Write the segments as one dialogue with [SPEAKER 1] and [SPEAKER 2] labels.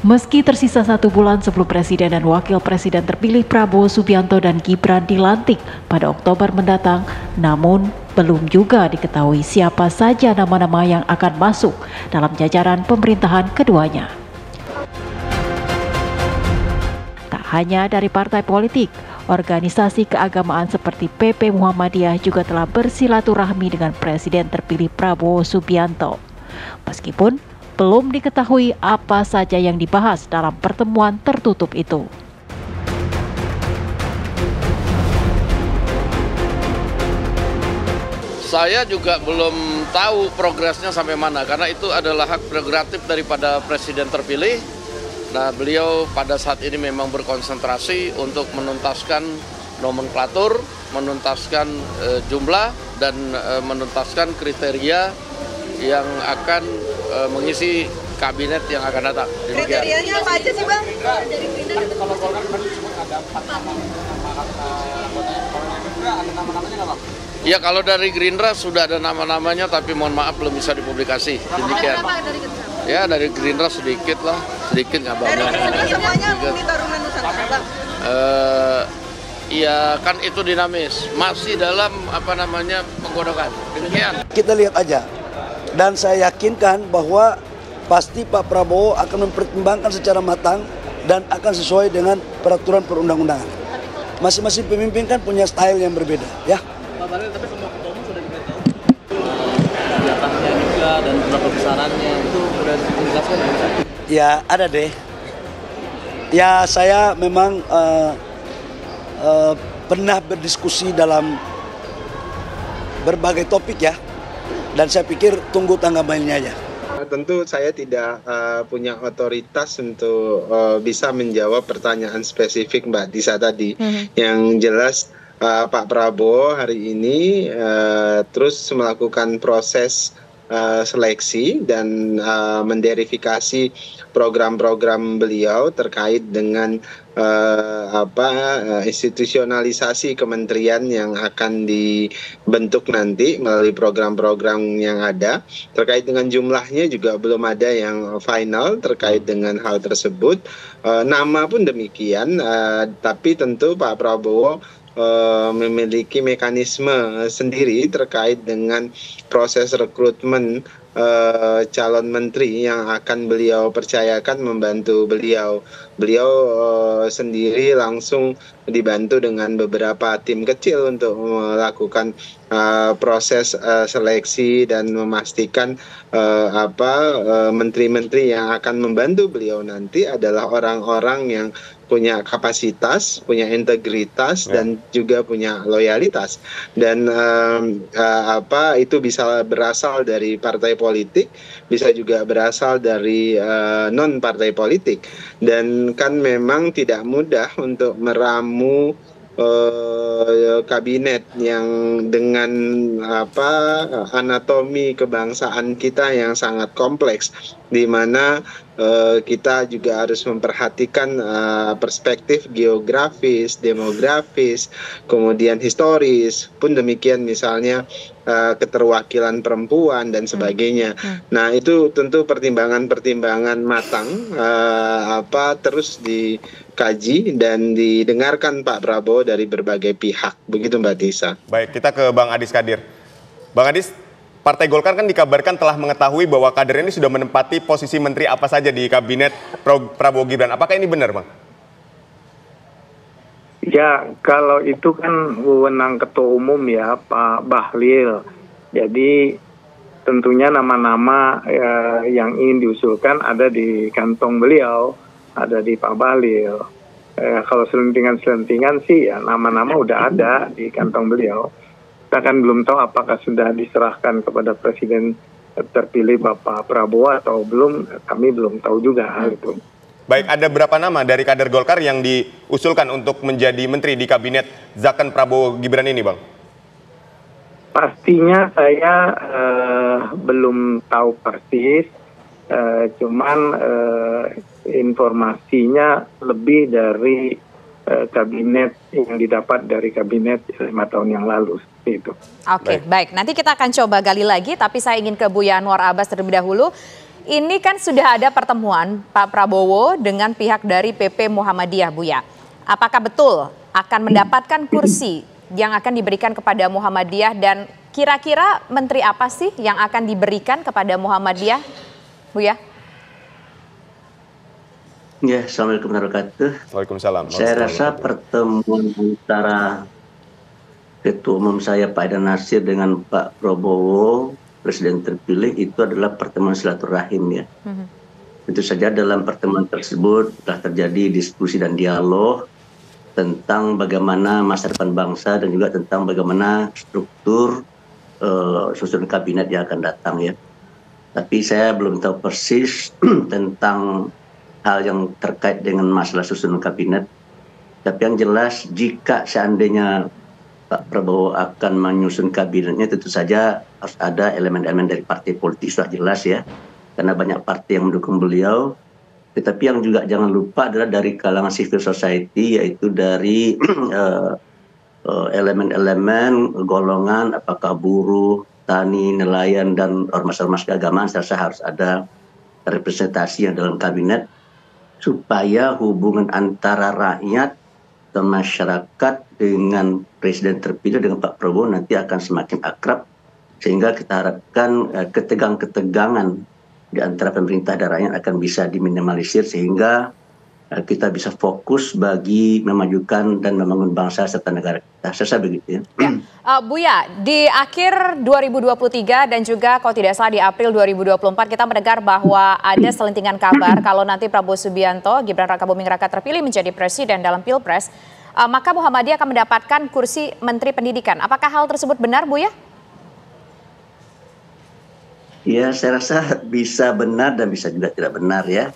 [SPEAKER 1] Meski tersisa 1 bulan sebelum Presiden dan Wakil Presiden terpilih Prabowo Subianto dan Gibran dilantik pada Oktober mendatang, namun belum juga diketahui siapa saja nama-nama yang akan masuk dalam jajaran pemerintahan keduanya. Tak hanya dari partai politik, organisasi keagamaan seperti PP Muhammadiyah juga telah bersilaturahmi dengan Presiden terpilih Prabowo Subianto. Meskipun belum diketahui apa saja yang dibahas dalam pertemuan tertutup itu.
[SPEAKER 2] Saya juga belum tahu progresnya sampai mana, karena itu adalah hak prerogatif daripada Presiden terpilih. Nah, beliau pada saat ini memang berkonsentrasi untuk menuntaskan nomenklatur, menuntaskan jumlah, dan menuntaskan kriteria yang akan mengisi kabinet yang akan datang.
[SPEAKER 3] Kriterianya apa aja sih, Bang?
[SPEAKER 4] Kalau Golkar tadi disebut ada 4 nama ada nama-namanya nggak, Bang?
[SPEAKER 2] Ya, kalau dari Gerindra sudah ada nama-namanya, tapi mohon maaf belum bisa dipublikasi. Demikian. Ya, dari Gerindra sedikit lah, sedikit nggak banyak.
[SPEAKER 3] Semuanya Bumi Tarungan Nusantara, Bang.
[SPEAKER 2] Ya kan itu dinamis, masih dalam penggodokan. Demikian.
[SPEAKER 5] Kita lihat aja. Dan saya yakinkan bahwa pasti Pak Prabowo akan mempertimbangkan secara matang dan akan sesuai dengan peraturan perundang-undangan. Masing-masing pemimpin kan punya style yang berbeda, ya.
[SPEAKER 4] Pak Bahlil, tapi semua ketua umum sudah diberitahu jatahnya juga dan berapa besarannya itu sudah dijelaskan ya?
[SPEAKER 5] Ya ada deh. Ya saya memang pernah berdiskusi dalam berbagai topik ya. Dan saya pikir tunggu tanggal mainnya aja.
[SPEAKER 6] Tentu saya tidak punya otoritas untuk bisa menjawab pertanyaan spesifik Mbak Tisa tadi. Yang jelas Pak Prabowo hari ini terus melakukan proses seleksi dan menderifikasi program-program beliau terkait dengan institusionalisasi kementerian yang akan dibentuk nanti melalui program-program yang ada. Terkait dengan jumlahnya juga belum ada yang final terkait dengan hal tersebut. Nama pun demikian, tapi tentu Pak Prabowo memiliki mekanisme sendiri terkait dengan proses rekrutmen calon menteri yang akan beliau percayakan membantu beliau. Beliau sendiri langsung dibantu dengan beberapa tim kecil untuk melakukan proses seleksi dan memastikan menteri-menteri yang akan membantu beliau nanti adalah orang-orang yang punya kapasitas, punya integritas, dan juga punya loyalitas. Dan itu bisa berasal dari partai politik, bisa juga berasal dari non partai politik. Dan kan memang tidak mudah untuk meramu kabinet yang dengan anatomi kebangsaan kita yang sangat kompleks, di mana kita juga harus memperhatikan perspektif geografis, demografis, kemudian historis, pun demikian misalnya keterwakilan perempuan dan sebagainya. Nah, itu tentu pertimbangan-pertimbangan matang terus dikaji dan didengarkan Pak Prabowo dari berbagai pihak. Begitu Mbak Tisa.
[SPEAKER 7] Baik, kita ke Bang Adis Kadir. Bang Adis, Partai Golkar kan dikabarkan telah mengetahui bahwa kader ini sudah menempati posisi menteri apa saja di kabinet Prabowo Gibran. Apakah ini benar, Bang?
[SPEAKER 8] Ya, kalau itu kan wewenang ketua umum ya, Pak Bahlil. Jadi tentunya nama-nama yang ingin diusulkan ada di kantong beliau, ada di Pak Bahlil. Kalau selentingan-selentingan sih ya nama-nama udah ada di kantong beliau. Kita kan belum tahu apakah sudah diserahkan kepada Presiden terpilih Bapak Prabowo atau belum, kami belum tahu juga hal itu.
[SPEAKER 7] Baik, ada berapa nama dari kader Golkar yang diusulkan untuk menjadi menteri di kabinet Zakon Prabowo Gibran ini, Bang?
[SPEAKER 8] Pastinya saya belum tahu persis, cuman informasinya lebih dari kabinet yang didapat dari kabinet 5 tahun yang lalu. Itu.
[SPEAKER 9] Oke, baik. Nanti kita akan coba gali lagi, tapi saya ingin ke Buya Anwar Abbas terlebih dahulu. ini kan sudah ada pertemuan Pak Prabowo dengan pihak dari PP Muhammadiyah, Buya. Apakah betul akan mendapatkan kursi yang akan diberikan kepada Muhammadiyah, dan kira-kira menteri apa sih yang akan diberikan kepada Muhammadiyah, Buya?
[SPEAKER 10] Ya, Assalamualaikum warahmatullahi wabarakatuh.
[SPEAKER 7] Waalaikumsalam.
[SPEAKER 10] Saya rasa pertemuan antara Ketua Umum saya Pak Haidar Nasir dengan Pak Prabowo, Presiden terpilih, itu adalah pertemuan silaturahim ya. Tentu saja dalam pertemuan tersebut telah terjadi diskusi dan dialog tentang bagaimana masa depan bangsa dan juga tentang bagaimana struktur susunan kabinet yang akan datang ya. Tapi saya belum tahu persis tentang hal yang terkait dengan masalah susunan kabinet. Tapi yang jelas jika seandainya Pak Prabowo akan menyusun kabinetnya, tentu saja harus ada elemen-elemen dari partai politik, sudah jelas ya. Karena banyak partai yang mendukung beliau. Tetapi yang juga jangan lupa adalah dari kalangan civil society, yaitu dari elemen-elemen golongan apakah buruh, tani, nelayan, dan ormas-ormas keagamaan. Saya rasa harus ada representasi yang dalam kabinet, supaya hubungan antara rakyat dan masyarakat dengan Presiden terpilih dengan Pak Prabowo nanti akan semakin akrab, sehingga kita harapkan ketegangan di antara pemerintah dan rakyat akan bisa diminimalisir, sehingga kita bisa fokus bagi memajukan dan membangun bangsa serta negara kita. Saya begitu ya.
[SPEAKER 9] Buya, di akhir 2023 dan juga kalau tidak salah di April 2024 kita mendengar bahwa ada selentingan kabar kalau nanti Prabowo Subianto, Gibran Rakabuming Raka terpilih menjadi presiden dalam Pilpres, maka Muhammadiyah akan mendapatkan kursi Menteri Pendidikan. Apakah hal tersebut benar, Buya?
[SPEAKER 10] Ya, saya rasa bisa benar dan bisa juga tidak benar ya.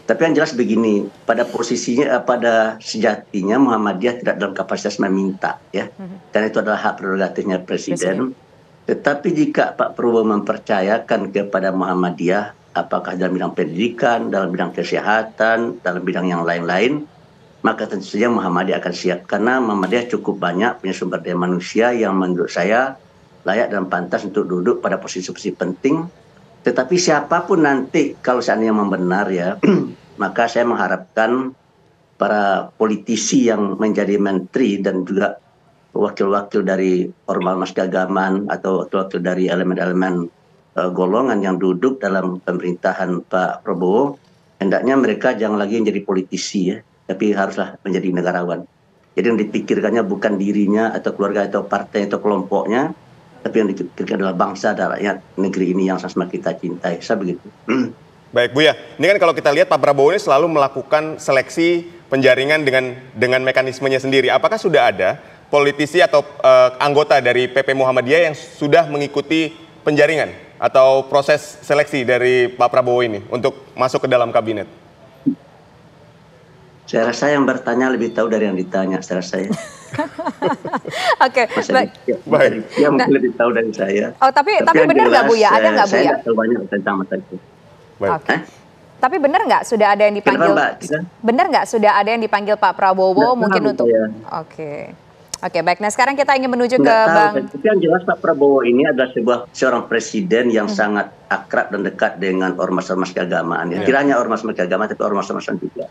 [SPEAKER 10] Tapi yang jelas begini, pada posisinya, pada sejatinya Muhammadiyah tidak dalam kapasitas meminta ya, karena itu adalah hak prerogatifnya Presiden. Tetapi jika Pak Prabowo mempercayakan kepada Muhammadiyah, apakah dalam bidang pendidikan, dalam bidang kesehatan, dalam bidang yang lain-lain, maka tentu saja Muhammadiyah akan siap. Karena Muhammadiyah cukup banyak punya sumber daya manusia yang menurut saya layak dan pantas untuk duduk pada posisi-posisi penting. Tetapi siapapun nanti, kalau seandainya memang benar ya, maka saya mengharapkan para politisi yang menjadi menteri dan juga wakil-wakil dari ormas keagamaan atau wakil-wakil dari elemen-elemen golongan yang duduk dalam pemerintahan Pak Prabowo, hendaknya mereka jangan lagi menjadi politisi ya, tapi haruslah menjadi negarawan. Jadi yang dipikirkannya bukan dirinya atau keluarga atau partai atau kelompoknya, tapi yang dipikirkan adalah bangsa dan rakyat negeri ini yang sama kita cintai. Saya begitu.
[SPEAKER 7] Baik Buya, ini kan kalau kita lihat Pak Prabowo ini selalu melakukan seleksi penjaringan dengan mekanismenya sendiri. Apakah sudah ada politisi atau anggota dari PP Muhammadiyah yang sudah mengikuti penjaringan atau proses seleksi dari Pak Prabowo ini untuk masuk ke dalam kabinet?
[SPEAKER 10] Saya rasa yang bertanya lebih tahu dari yang ditanya, saya rasa ya.
[SPEAKER 9] Oke,
[SPEAKER 10] baik. Dia mungkin lebih tahu dari saya.
[SPEAKER 9] Oh, tapi benar nggak Buya? Ada nggak Buya?
[SPEAKER 10] Saya nggak tahu banyak tentang masalah itu.
[SPEAKER 9] Oke. Tapi benar nggak sudah ada yang dipanggil? Benar nggak sudah ada yang dipanggil Pak Prabowo mungkin untuk? Oke. Oke, baik. Nah sekarang kita ingin menuju ke Bang.
[SPEAKER 10] Tapi yang jelas Pak Prabowo ini adalah seorang presiden yang sangat akrab dan dekat dengan ormas-ormas keagamaan. Ya. Tidak hanya ormas-ormas keagamaan, tapi ormas-ormas juga.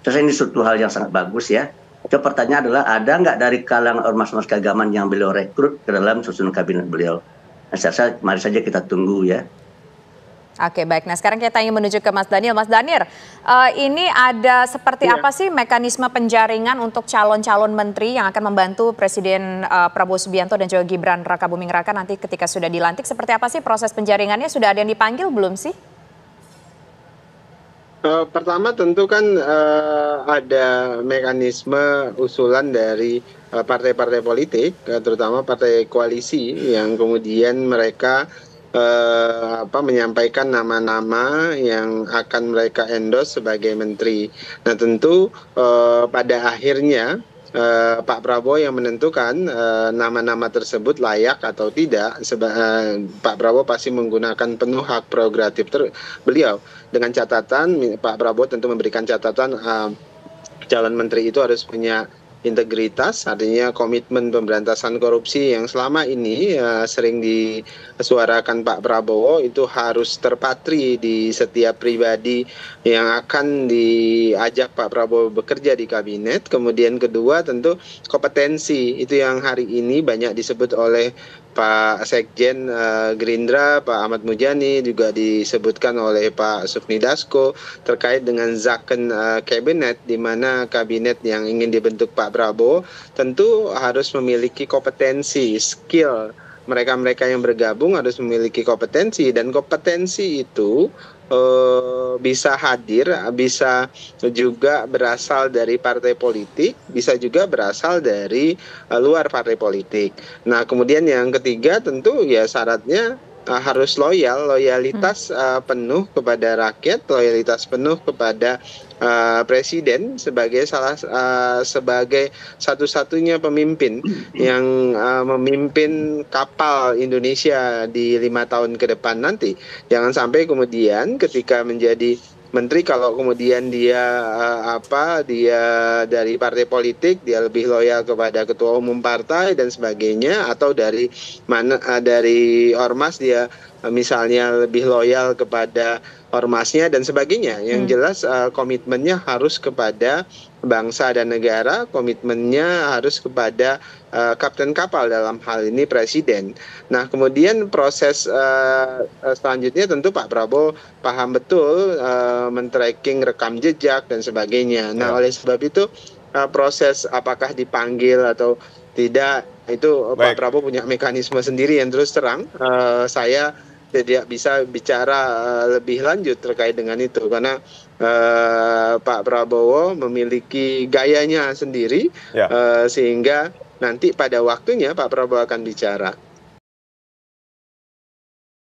[SPEAKER 10] Terus ini suatu hal yang sangat bagus ya. Coba pertanyaan adalah ada nggak dari kalangan ormas-ormas keagamaan yang beliau rekrut ke dalam susunan kabinet beliau? Nah, saya rasa mari saja kita tunggu ya.
[SPEAKER 9] Oke, baik. Nah sekarang kita ingin menuju ke Mas Daniel. Mas Daniel, ini ada seperti apa sih mekanisme penjaringan untuk calon-calon menteri yang akan membantu Presiden Prabowo Subianto dan juga Gibran Rakabuming Raka nanti ketika sudah dilantik? Seperti apa sih proses penjaringannya? Sudah ada yang dipanggil belum sih?
[SPEAKER 6] Pertama tentu kan ada mekanisme usulan dari partai-partai politik, terutama partai koalisi yang kemudian mereka menyampaikan nama-nama yang akan mereka endorse sebagai menteri. Nah tentu pada akhirnya Pak Prabowo yang menentukan nama-nama tersebut layak atau tidak. Pak Prabowo pasti menggunakan penuh hak prerogatif beliau. Dengan catatan Pak Prabowo tentu memberikan catatan calon menteri itu harus punya integritas, artinya komitmen pemberantasan korupsi yang selama ini sering disuarakan Pak Prabowo itu harus terpatri di setiap pribadi yang akan diajak Pak Prabowo bekerja di kabinet. Kemudian kedua tentu kompetensi, itu yang hari ini banyak disebut oleh Pak Sekjen Gerindra, Pak Ahmad Mujani, juga disebutkan oleh Pak Sufmi Dasko terkait dengan Zakon Kabinet, di mana kabinet yang ingin dibentuk Pak Prabowo tentu harus memiliki kompetensi, skill. Mereka-mereka yang bergabung harus memiliki kompetensi, dan kompetensi itu bisa hadir, bisa juga berasal dari partai politik, bisa juga berasal dari luar partai politik. Nah, kemudian yang ketiga tentu ya syaratnya harus loyalitas penuh kepada rakyat, loyalitas penuh kepada presiden sebagai sebagai satu-satunya pemimpin yang memimpin kapal Indonesia di 5 tahun ke depan nanti. Jangan sampai kemudian ketika menjadi menteri, kalau kemudian dia dia dari partai politik, dia lebih loyal kepada ketua umum partai dan sebagainya, atau dari ormas dia misalnya lebih loyal kepada ormasnya dan sebagainya. Yang jelas komitmennya harus kepada bangsa dan negara, komitmennya harus kepada kapten kapal, dalam hal ini presiden. Nah, kemudian proses selanjutnya tentu Pak Prabowo paham betul men-tracking rekam jejak dan sebagainya. Nah, oleh sebab itu proses apakah dipanggil atau tidak itu Pak Prabowo punya mekanisme sendiri yang terus terang saya tidak bisa bicara lebih lanjut terkait dengan itu, karena Pak Prabowo memiliki gayanya sendiri, sehingga nanti pada waktunya Pak Prabowo akan bicara.